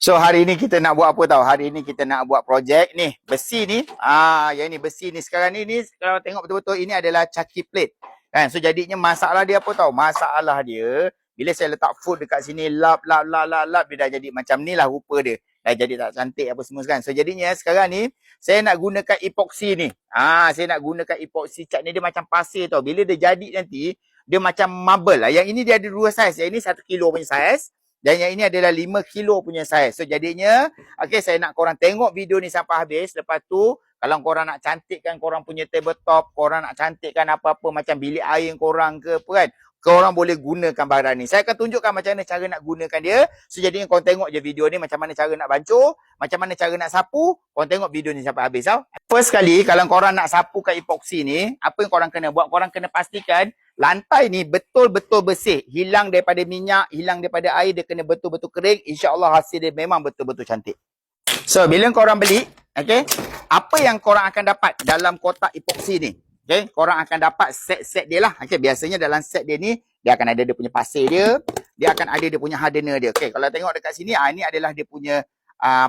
So hari ni kita nak buat apa tahu? Hari ni kita nak buat projek ni. Besi ni, yang ni besi ni sekarang ni kalau tengok betul-betul ini adalah caki plate. Kan? So jadinya masalah dia apa tahu? Masalah dia bila saya letak food dekat sini lap dia dah jadi macam ni lah rupa dia. Dah jadi tak cantik apa semua kan. So jadinya sekarang ni saya nak gunakan epoxy ni. Saya nak gunakan epoxy cat ni, dia macam pasir tau. Bila dia jadi nanti dia macam marble lah. Yang ini dia ada dua saiz. Yang ini 1 kilo punya saiz. Dan yang ini adalah 5 kilo punya saiz. So jadinya, okay, saya nak korang tengok video ni sampai habis. Lepas tu, kalau korang nak cantikkan korang punya tabletop, korang nak cantikkan apa-apa macam bilik air korang ke apa kan, korang boleh gunakan barang ni. Saya akan tunjukkan macam mana cara nak gunakan dia. So jadinya korang tengok je video ni macam mana cara nak bancuh, macam mana cara nak sapu. Korang tengok video ni sampai habis tau. First kali, kalau korang nak sapukan epoxy ni, apa yang korang kena buat? Korang kena pastikan lantai ni betul-betul bersih. Hilang daripada minyak, hilang daripada air, dia kena betul-betul kering. InsyaAllah hasil dia memang betul-betul cantik. So, bila korang beli, okay, apa yang korang akan dapat dalam kotak epoxy ni? Okay, korang akan dapat set-set dia lah. Okay, biasanya dalam set dia ni, dia akan ada dia punya pasir dia. Dia akan ada dia punya hardener dia. Okay, kalau tengok dekat sini, ini adalah dia punya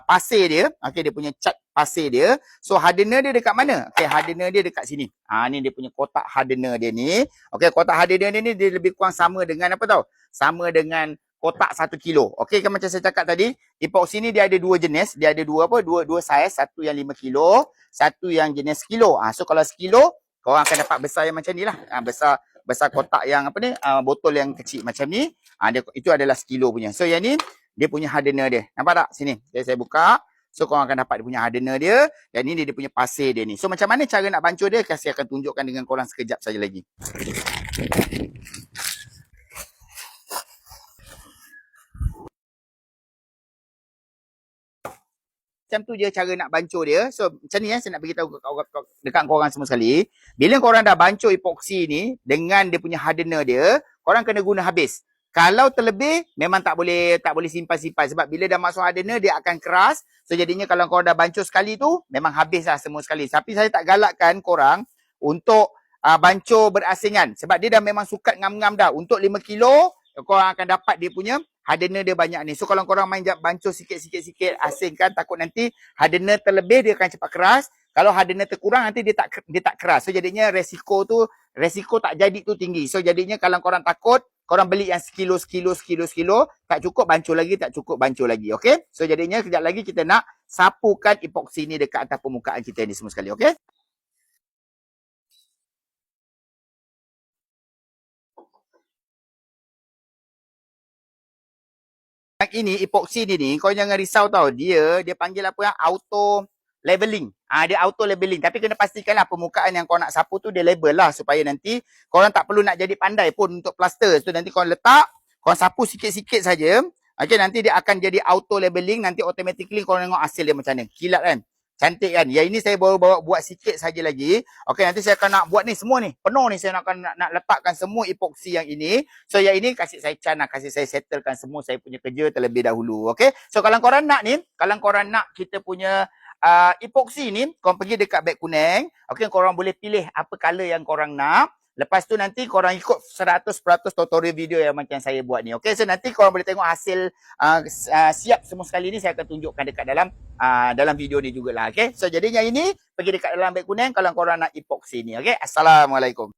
pasir dia. Okay, dia punya cat pasir dia. So, hardener dia dekat mana? Okay, hardener dia dekat sini. Ni dia punya kotak hardener dia ni. Okay, kotak hardener dia ni, dia lebih kurang sama dengan apa tau? Sama dengan kotak 1 kilo. Okay, kan macam saya cakap tadi, epoxy ni dia ada dua jenis. Dia ada dua saiz. Satu yang 5 kilo, satu yang jenis kilo. So, kalau sekilo, korang akan dapat besar yang macam ni lah. Besar kotak yang apa ni, botol yang kecil macam ni. Itu adalah sekilo punya. So, yang ni, dia punya hardener dia. Nampak tak? Sini. Saya buka. So, korang akan dapat dia punya hardener dia. Dan ni dia punya pasir dia ni. So, macam mana cara nak bancuh dia? Saya akan tunjukkan dengan korang sekejap saja lagi. Macam tu je cara nak bancuh dia. So, macam ni saya nak beritahu dekat korang semua sekali. Bila korang dah bancuh epoxy ni dengan dia punya hardener dia, korang kena guna habis. Kalau terlebih, memang tak boleh simpan-simpan. Sebab bila dah masuk hardener, dia akan keras. So, jadinya kalau korang dah bancuh sekali tu, memang habis lah semua sekali. Tapi saya tak galakkan korang untuk bancuh berasingan. Sebab dia dah memang sukat ngam-ngam dah. Untuk 5 kilo, korang akan dapat dia punya hardener dia banyak ni. So, kalau korang main bancuh sikit-sikit asingkan, takut nanti hardener terlebih, dia akan cepat keras. Kalau hardener terkurang, nanti dia tak keras. So, jadinya resiko tak jadi tu tinggi. So, jadinya kalau korang takut, korang beli yang sekilo, tak cukup bancuh lagi, okay? So, jadinya kejap lagi kita nak sapukan epoxy ni dekat atas permukaan kita ni semua sekali, okay? Yang ini, epoxy ni, kau jangan risau tau. Dia panggil apa yang auto leveling. Dia auto leveling. Tapi kena pastikanlah permukaan yang kau nak sapu tu dia level lah. Supaya nanti korang tak perlu nak jadi pandai pun untuk plaster. So nanti korang letak, korang sapu sikit-sikit saja. Okay, nanti dia akan jadi auto leveling. Nanti automatically korang tengok hasil dia macam mana. Kilat kan? Cantik kan? Yang ini saya baru bawa buat sikit saja lagi. Okay, nanti saya akan nak buat ni semua ni. Penuh ni saya nak letakkan semua epoxy yang ini. So yang ini kasih saya can lah. Kasih saya settlekan semua saya punya kerja terlebih dahulu. Okay. So kalau korang nak ni. Kalau korang nak kita punya epoxy ni. Korang pergi dekat beg kuning. Okay, korang boleh pilih apa color yang korang nak. Lepas tu nanti korang ikut 100% tutorial video yang macam saya buat ni. Okay, so nanti korang boleh tengok hasil siap semua sekali ni. Saya akan tunjukkan dekat dalam video ni jugalah. Okay, so jadinya ini pergi dekat dalam beg kuning kalau korang nak epoxy ni. Okay, Assalamualaikum.